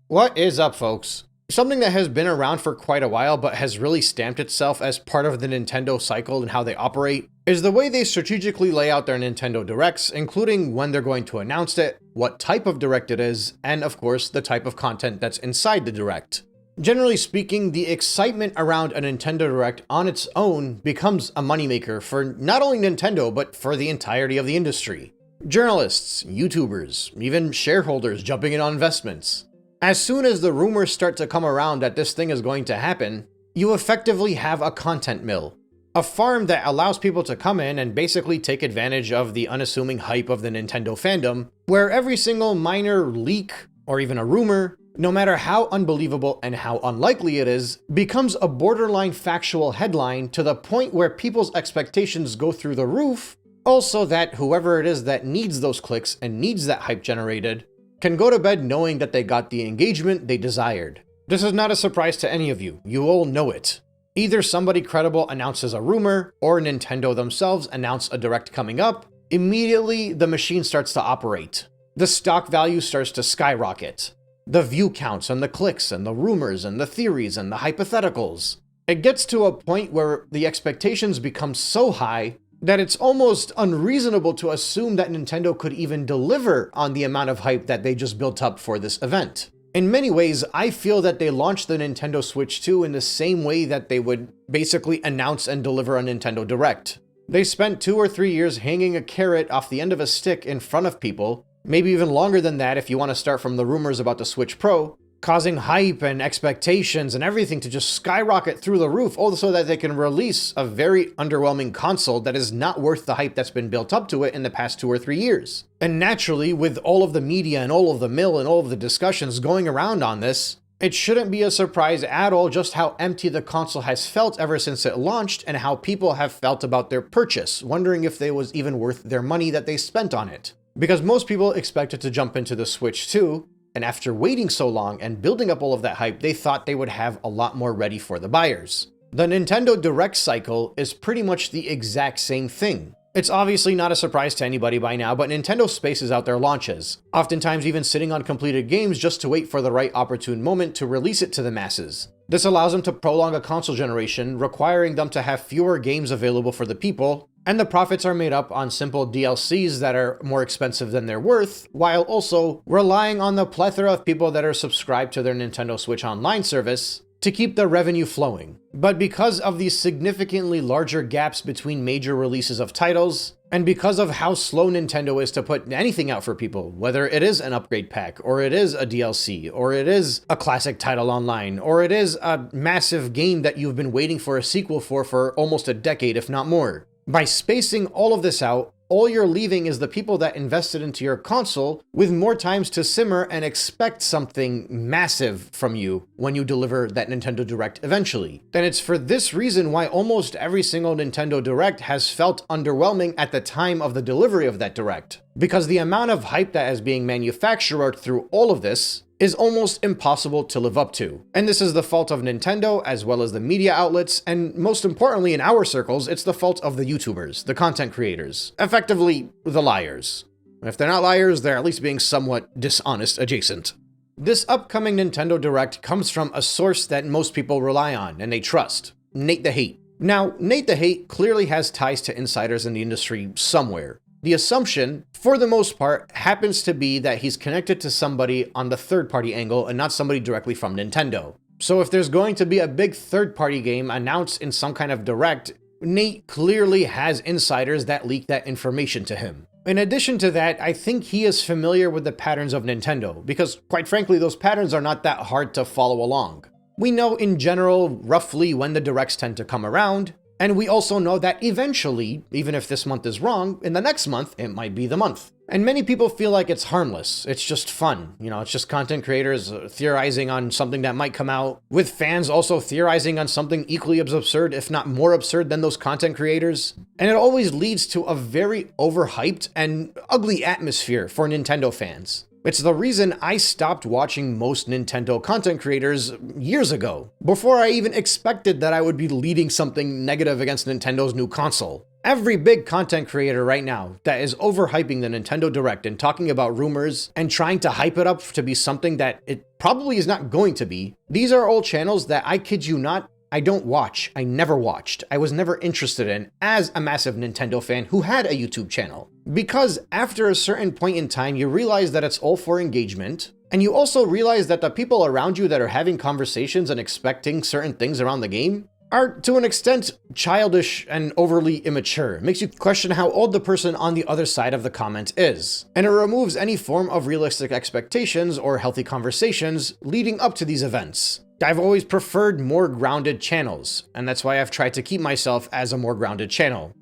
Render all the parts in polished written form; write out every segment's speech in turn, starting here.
What is up, folks? Something that has been around for quite a while but has really stamped itself as part of the Nintendo cycle and how they operate is the way they strategically lay out their Nintendo Directs, including when they're going to announce it, what type of Direct it is, and of course the type of content that's inside the Direct. Generally speaking, the excitement around a Nintendo Direct on its own becomes a moneymaker for not only Nintendo but for the entirety of the industry. Journalists, YouTubers, even shareholders jumping in on investments. As soon as the rumors start to come around that this thing is going to happen, you effectively have a content mill. A farm that allows people to come in and basically take advantage of the unassuming hype of the Nintendo fandom, where every single minor leak, or even a rumor, no matter how unbelievable and how unlikely it is, becomes a borderline factual headline to the point where people's expectations go through the roof, also that whoever it is that needs those clicks and needs that hype generated can go to bed knowing that they got the engagement they desired. This is not a surprise to any of you. You all know it. Either somebody credible announces a rumor, or Nintendo themselves announce a direct coming up, immediately the machine starts to operate. The stock value starts to skyrocket. The view counts and the clicks and the rumors and the theories and the hypotheticals. It gets to a point where the expectations become so high that it's almost unreasonable to assume that Nintendo could even deliver on the amount of hype that they just built up for this event. In many ways, I feel that they launched the Nintendo Switch 2 in the same way that they would basically announce and deliver a Nintendo Direct. They spent 2 or 3 years hanging a carrot off the end of a stick in front of people, maybe even longer than that if you want to start from the rumors about the Switch Pro, causing hype and expectations and everything to just skyrocket through the roof, all so that they can release a very underwhelming console that is not worth the hype that's been built up to it in the past 2 or 3 years. And naturally, with all of the media and all of the mill and all of the discussions going around on this, it shouldn't be a surprise at all just how empty the console has felt ever since it launched and how people have felt about their purchase, wondering if it was even worth their money that they spent on it. Because most people expected to jump into the Switch 2, and after waiting so long and building up all of that hype, they thought they would have a lot more ready for the buyers. The Nintendo Direct cycle is pretty much the exact same thing. It's obviously not a surprise to anybody by now, but Nintendo spaces out their launches, oftentimes even sitting on completed games just to wait for the right opportune moment to release it to the masses. This allows them to prolong a console generation, requiring them to have fewer games available for the people, and the profits are made up on simple DLCs that are more expensive than they're worth, while also relying on the plethora of people that are subscribed to their Nintendo Switch Online service to keep the revenue flowing. But because of these significantly larger gaps between major releases of titles, and because of how slow Nintendo is to put anything out for people, whether it is an upgrade pack, or it is a DLC, or it is a classic title online, or it is a massive game that you've been waiting for a sequel for almost a decade, if not more. By spacing all of this out, all you're leaving is the people that invested into your console with more times to simmer and expect something massive from you when you deliver that Nintendo Direct eventually. And it's for this reason why almost every single Nintendo Direct has felt underwhelming at the time of the delivery of that Direct. Because the amount of hype that is being manufactured through all of this is almost impossible to live up to. And this is the fault of Nintendo, as well as the media outlets, and most importantly in our circles, it's the fault of the YouTubers, the content creators, effectively the liars. If they're not liars, they're at least being somewhat dishonest adjacent. This upcoming Nintendo Direct comes from a source that most people rely on and they trust, Nate the Hate. Now, Nate the Hate clearly has ties to insiders in the industry somewhere. The assumption, for the most part, happens to be that he's connected to somebody on the third-party angle and not somebody directly from Nintendo. So if there's going to be a big third-party game announced in some kind of direct, Nate clearly has insiders that leak that information to him. In addition to that, I think he is familiar with the patterns of Nintendo, because quite frankly, those patterns are not that hard to follow along. We know in general roughly when the directs tend to come around, and we also know that eventually, even if this month is wrong, in the next month, it might be the month. And many people feel like it's harmless. It's just fun. It's just content creators theorizing on something that might come out, with fans also theorizing on something equally as absurd, if not more absurd than those content creators. And it always leads to a very overhyped and ugly atmosphere for Nintendo fans. It's the reason I stopped watching most Nintendo content creators years ago, before I even expected that I would be leading something negative against Nintendo's new console. Every big content creator right now that is overhyping the Nintendo Direct and talking about rumors and trying to hype it up to be something that it probably is not going to be, these are all channels that, I kid you not, I don't watch. I never watched. I was never interested in as a massive Nintendo fan who had a YouTube channel. Because after a certain point in time, you realize that it's all for engagement, and you also realize that the people around you that are having conversations and expecting certain things around the game are, to an extent, childish and overly immature. It makes you question how old the person on the other side of the comment is. And it removes any form of realistic expectations or healthy conversations leading up to these events. I've always preferred more grounded channels, and that's why I've tried to keep myself as a more grounded channel.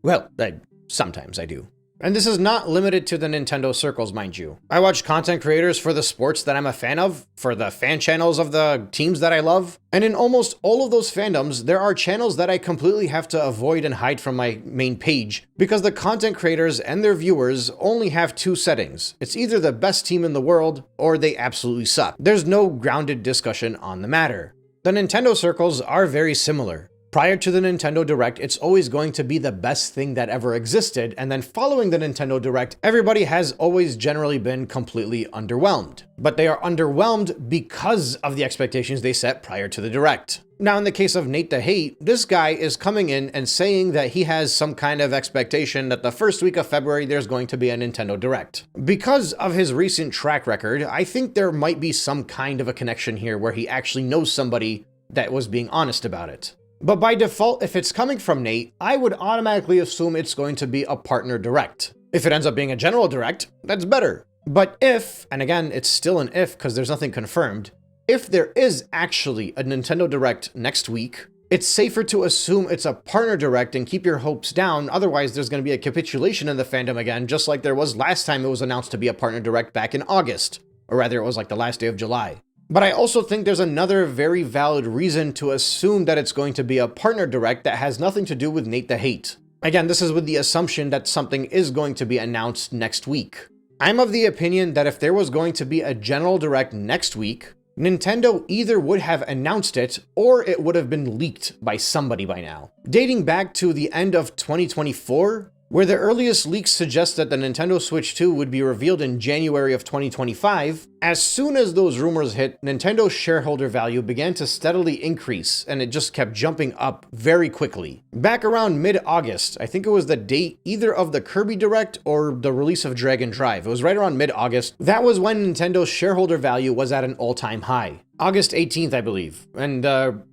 Well, sometimes I do. And this is not limited to the Nintendo circles, mind you. I watch content creators for the sports that I'm a fan of, for the fan channels of the teams that I love, and in almost all of those fandoms, there are channels that I completely have to avoid and hide from my main page, because the content creators and their viewers only have two settings. It's either the best team in the world, or they absolutely suck. There's no grounded discussion on the matter. The Nintendo circles are very similar. Prior to the Nintendo Direct, it's always going to be the best thing that ever existed, and then following the Nintendo Direct, everybody has always generally been completely underwhelmed. But they are underwhelmed because of the expectations they set prior to the Direct. Now, in the case of Nate the Hate, this guy is coming in and saying that he has some kind of expectation that the first week of February there's going to be a Nintendo Direct. Because of his recent track record, I think there might be some kind of a connection here where he actually knows somebody that was being honest about it. But by default, if it's coming from Nate, I would automatically assume it's going to be a partner direct. If it ends up being a general direct, that's better. But if, and again, it's still an if because there's nothing confirmed, if there is actually a Nintendo Direct next week, it's safer to assume it's a partner direct and keep your hopes down. Otherwise, there's going to be a capitulation in the fandom again, just like there was last time it was announced to be a partner direct back in August. Or rather, it was like the last day of July. But I also think there's another very valid reason to assume that it's going to be a partner direct that has nothing to do with Nate the Hate. Again, this is with the assumption that something is going to be announced next week. I'm of the opinion that if there was going to be a general direct next week, Nintendo either would have announced it or it would have been leaked by somebody by now. Dating back to the end of 2024, where the earliest leaks suggest that the Nintendo Switch 2 would be revealed in January of 2025, as soon as those rumors hit, Nintendo's shareholder value began to steadily increase, and it just kept jumping up very quickly. Back around mid-August, I think it was the date either of the Kirby Direct or the release of Dragon Drive. It was right around mid-August. That was when Nintendo's shareholder value was at an all-time high. August 18th, I believe, and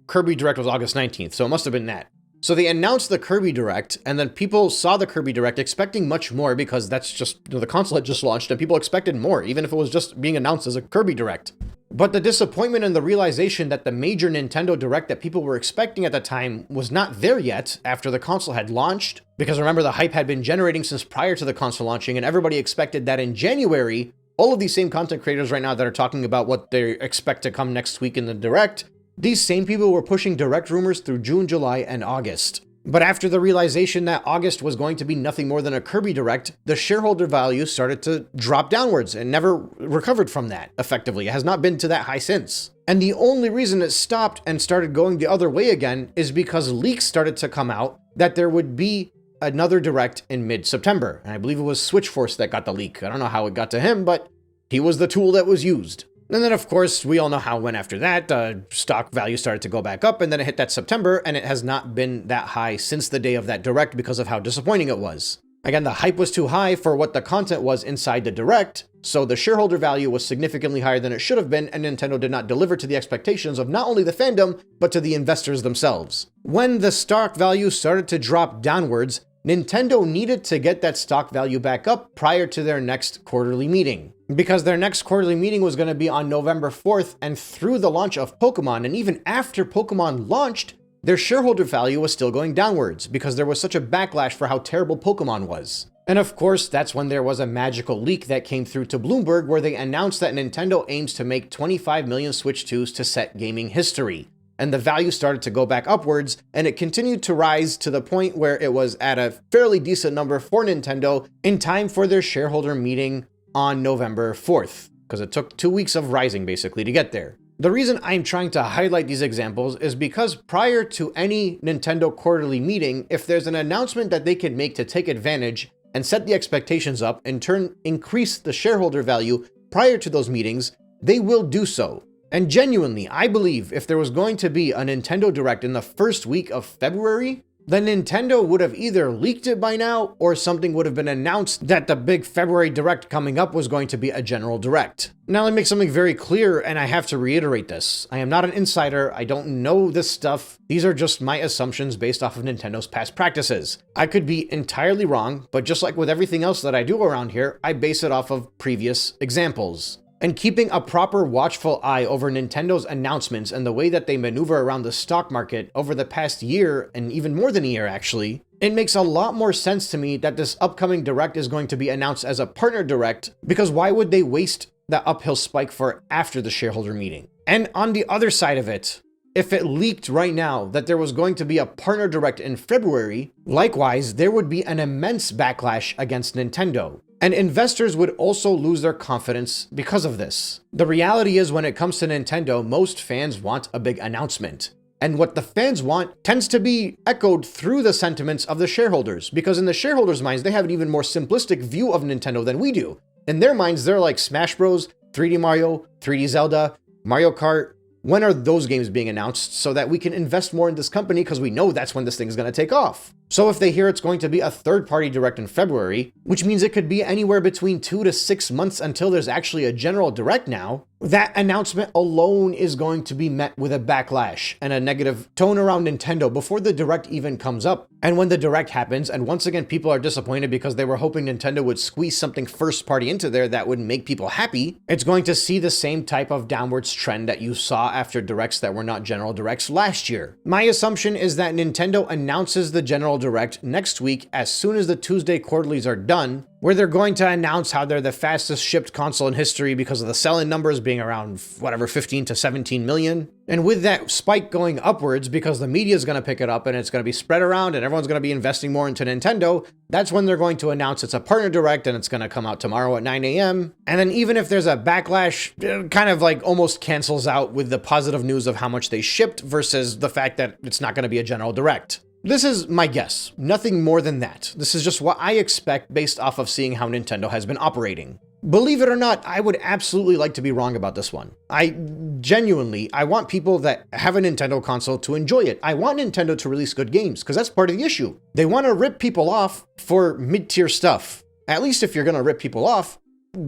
Kirby Direct was August 19th, so it must have been that. So they announced the Kirby Direct, and then people saw the Kirby Direct expecting much more because that's just, the console had just launched and people expected more, even if it was just being announced as a Kirby Direct. But the disappointment and the realization that the major Nintendo Direct that people were expecting at the time was not there yet after the console had launched, because remember, the hype had been generating since prior to the console launching, and everybody expected that in January, all of these same content creators right now that are talking about what they expect to come next week in the Direct, these same people were pushing Direct rumors through June, July, and August. But after the realization that August was going to be nothing more than a Kirby Direct, the shareholder value started to drop downwards and never recovered from that, effectively. It has not been to that high since. And the only reason it stopped and started going the other way again is because leaks started to come out that there would be another Direct in mid-September. And I believe it was Switchforce that got the leak. I don't know how it got to him, but he was the tool that was used. And then, of course, we all know how it went after that. Stock value started to go back up, and then it hit that September, and it has not been that high since the day of that Direct because of how disappointing it was. Again, the hype was too high for what the content was inside the Direct, so the shareholder value was significantly higher than it should have been, and Nintendo did not deliver to the expectations of not only the fandom, but to the investors themselves. When the stock value started to drop downwards, Nintendo needed to get that stock value back up prior to their next quarterly meeting. Because their next quarterly meeting was going to be on November 4th, and through the launch of Pokemon, and even after Pokemon launched, their shareholder value was still going downwards because there was such a backlash for how terrible Pokemon was. And of course, that's when there was a magical leak that came through to Bloomberg where they announced that Nintendo aims to make 25 million Switch 2s to set gaming history. And the value started to go back upwards, and it continued to rise to the point where it was at a fairly decent number for Nintendo in time for their shareholder meeting on November 4th, because it took 2 weeks of rising basically to get there. The reason I'm trying to highlight these examples is because prior to any Nintendo quarterly meeting, if there's an announcement that they can make to take advantage and set the expectations up, in turn increase the shareholder value prior to those meetings, they will do so. And genuinely, I believe if there was going to be a Nintendo Direct in the first week of February, then Nintendo would have either leaked it by now or something would have been announced that the big February Direct coming up was going to be a general Direct. Now let me make something very clear, and I have to reiterate this. I am not an insider, I don't know this stuff. These are just my assumptions based off of Nintendo's past practices. I could be entirely wrong, but just like with everything else that I do around here, I base it off of previous examples. And keeping a proper watchful eye over Nintendo's announcements and the way that they maneuver around the stock market over the past year, and even more than a year actually, it makes a lot more sense to me that this upcoming Direct is going to be announced as a partner Direct, because why would they waste that uphill spike for after the shareholder meeting? And on the other side of it, if it leaked right now that there was going to be a partner Direct in February, likewise, there would be an immense backlash against Nintendo. And investors would also lose their confidence because of this. The reality is, when it comes to Nintendo, most fans want a big announcement. And what the fans want tends to be echoed through the sentiments of the shareholders, because in the shareholders' minds, they have an even more simplistic view of Nintendo than we do. In their minds, they're like Smash Bros, 3D Mario, 3D Zelda, Mario Kart. When are those games being announced so that we can invest more in this company, because we know that's when this thing is going to take off? So if they hear it's going to be a third-party Direct in February, which means it could be anywhere between 2 to 6 months until there's actually a general Direct now, that announcement alone is going to be met with a backlash and a negative tone around Nintendo before the Direct even comes up. And when the Direct happens, and once again people are disappointed because they were hoping Nintendo would squeeze something first-party into there that would make people happy, it's going to see the same type of downwards trend that you saw after Directs that were not general Directs last year. My assumption is that Nintendo announces the general Direct next week as soon as the Tuesday quarterlies are done, where they're going to announce how they're the fastest shipped console in history because of the sell-in numbers being around, whatever, 15 to 17 million. And with that spike going upwards because the media is going to pick it up and it's going to be spread around and everyone's going to be investing more into Nintendo, that's when they're going to announce it's a partner Direct and it's going to come out tomorrow at 9 a.m. And then even if there's a backlash, it kind of like almost cancels out with the positive news of how much they shipped versus the fact that it's not going to be a general Direct. This is my guess, nothing more than that. This is just what I expect based off of seeing how Nintendo has been operating. Believe it or not, I would absolutely like to be wrong about this one. I want people that have a Nintendo console to enjoy it. I want Nintendo to release good games, because that's part of the issue. They want to rip people off for mid-tier stuff. At least if you're going to rip people off,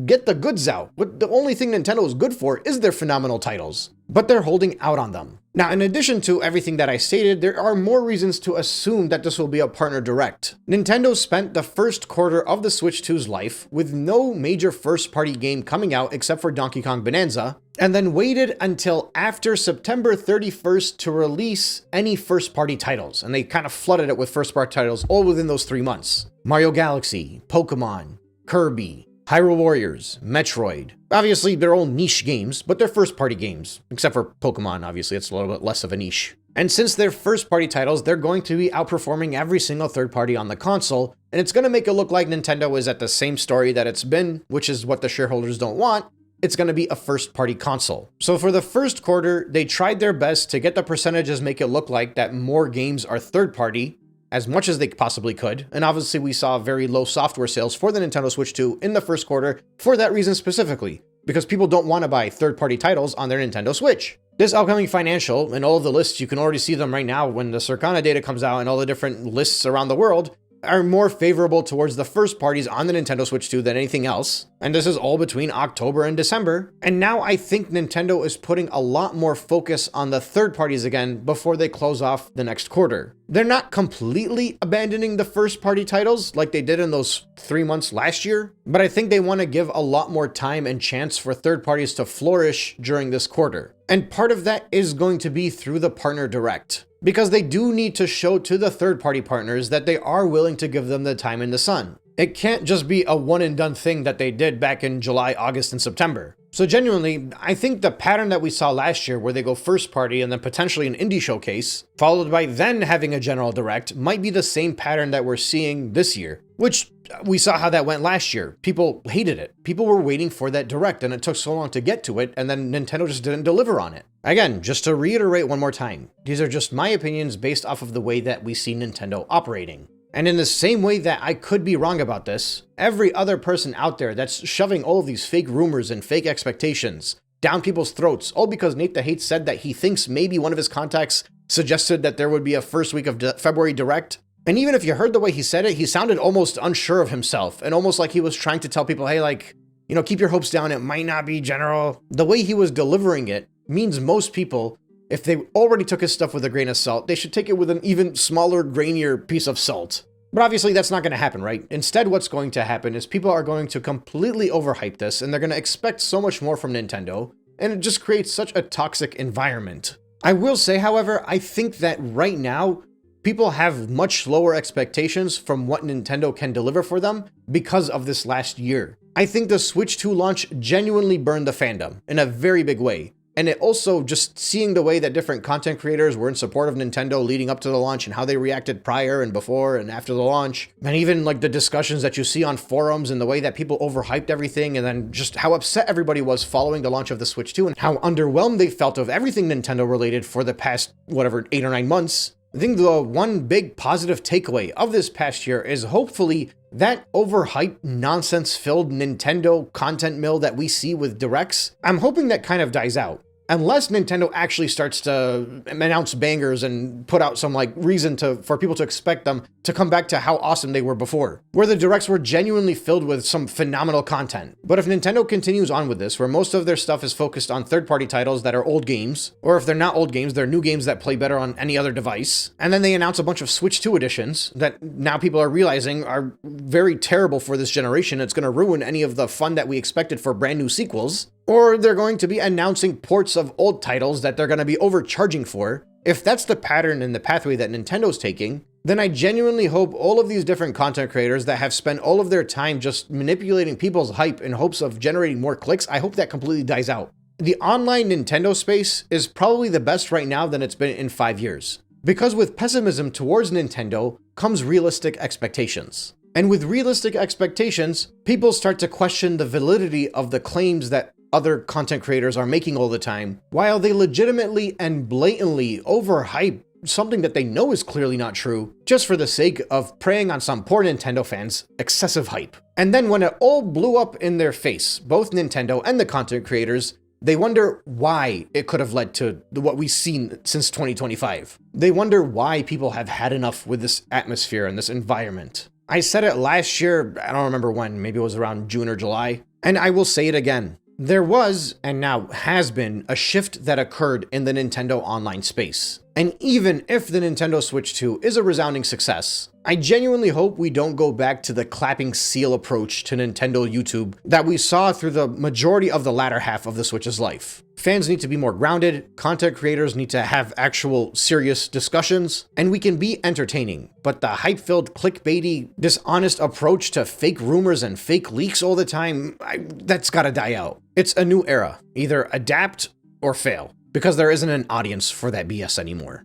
get the goods out. The only thing Nintendo is good for is their phenomenal titles, but they're holding out on them. Now, in addition to everything that I stated, there are more reasons to assume that this will be a partner Direct. Nintendo spent the first quarter of the Switch 2's life with no major first-party game coming out except for Donkey Kong Bananza, and then waited until after September 31st to release any first-party titles, and they kind of flooded it with first-party titles all within those 3 months. Mario Galaxy, Pokemon, Kirby, Hyrule Warriors, Metroid. Obviously, they're all niche games, but they're first-party games. Except for Pokemon, obviously, it's a little bit less of a niche. And since they're first-party titles, they're going to be outperforming every single third-party on the console, and it's going to make it look like Nintendo is at the same story that it's been, which is what the shareholders don't want. It's going to be a first-party console. So for the first quarter, they tried their best to get the percentages make it look like that more games are third-party, as much as they possibly could, and obviously we saw very low software sales for the Nintendo Switch 2 in the first quarter for that reason specifically, because people don't want to buy third-party titles on their Nintendo Switch. This upcoming financial, and all of the lists, you can already see them right now when the Circana data comes out and all the different lists around the world, are more favorable towards the first parties on the Nintendo Switch 2 than anything else. And this is all between October and December. And now I think Nintendo is putting a lot more focus on the third parties again before they close off the next quarter. They're not completely abandoning the first party titles like they did in those 3 months last year, but I think they want to give a lot more time and chance for third parties to flourish during this quarter. And part of that is going to be through the partner direct, because they do need to show to the third-party partners that they are willing to give them the time in the sun. It can't just be a one-and-done thing that they did back in July, August, and September. So genuinely, I think the pattern that we saw last year where they go first party and then potentially an indie showcase, followed by then having a general direct, might be the same pattern that we're seeing this year, which we saw how that went last year. People hated it. People were waiting for that direct and it took so long to get to it, and then Nintendo just didn't deliver on it. Again, just to reiterate one more time, these are just my opinions based off of the way that we see Nintendo operating. And in the same way that I could be wrong about this, every other person out there that's shoving all of these fake rumors and fake expectations down people's throats, all because Nate the Hate said that he thinks maybe one of his contacts suggested that there would be a first week of February direct. And even if you heard the way he said it, he sounded almost unsure of himself and almost like he was trying to tell people, hey, like, you know, keep your hopes down, it might not be general. The way he was delivering it means most people, if they already took his stuff with a grain of salt, they should take it with an even smaller, grainier piece of salt. But obviously that's not going to happen, right? Instead, what's going to happen is people are going to completely overhype this and they're going to expect so much more from Nintendo, and it just creates such a toxic environment. I will say, however, I think that right now, people have much lower expectations from what Nintendo can deliver for them because of this last year. I think the Switch 2 launch genuinely burned the fandom in a very big way. And it also, just seeing the way that different content creators were in support of Nintendo leading up to the launch and how they reacted prior and before and after the launch, and even like the discussions that you see on forums and the way that people overhyped everything, and then just how upset everybody was following the launch of the Switch 2 and how underwhelmed they felt of everything Nintendo related for the past, 8 or 9 months. I think the one big positive takeaway of this past year is hopefully that overhyped, nonsense-filled Nintendo content mill that we see with directs, I'm hoping that kind of dies out. Unless Nintendo actually starts to announce bangers and put out some reason for people to expect them to come back to how awesome they were before, where the directs were genuinely filled with some phenomenal content. But if Nintendo continues on with this, where most of their stuff is focused on third-party titles that are old games, or if they're not old games, they're new games that play better on any other device, and then they announce a bunch of Switch 2 editions that now people are realizing are very terrible for this generation, it's going to ruin any of the fun that we expected for brand new sequels, or they're going to be announcing ports of old titles that they're going to be overcharging for. If that's the pattern and the pathway that Nintendo's taking, then I genuinely hope all of these different content creators that have spent all of their time just manipulating people's hype in hopes of generating more clicks, I hope that completely dies out. The online Nintendo space is probably the best right now than it's been in 5 years. Because with pessimism towards Nintendo comes realistic expectations. And with realistic expectations, people start to question the validity of the claims that other content creators are making all the time, while they legitimately and blatantly overhype something that they know is clearly not true, just for the sake of preying on some poor Nintendo fans' excessive hype. And then when it all blew up in their face, both Nintendo and the content creators, they wonder why it could have led to what we've seen since 2025. They wonder why people have had enough with this atmosphere and this environment. I said it last year, I don't remember when, maybe it was around June or July, and I will say it again. There was, and now has been, a shift that occurred in the Nintendo online space. And even if the Nintendo Switch 2 is a resounding success, I genuinely hope we don't go back to the clapping seal approach to Nintendo YouTube that we saw through the majority of the latter half of the Switch's life. Fans need to be more grounded, content creators need to have actual serious discussions, and we can be entertaining. But the hype-filled, clickbaity, dishonest approach to fake rumors and fake leaks all the time, that's gotta die out. It's a new era. Either adapt or fail, because there isn't an audience for that BS anymore.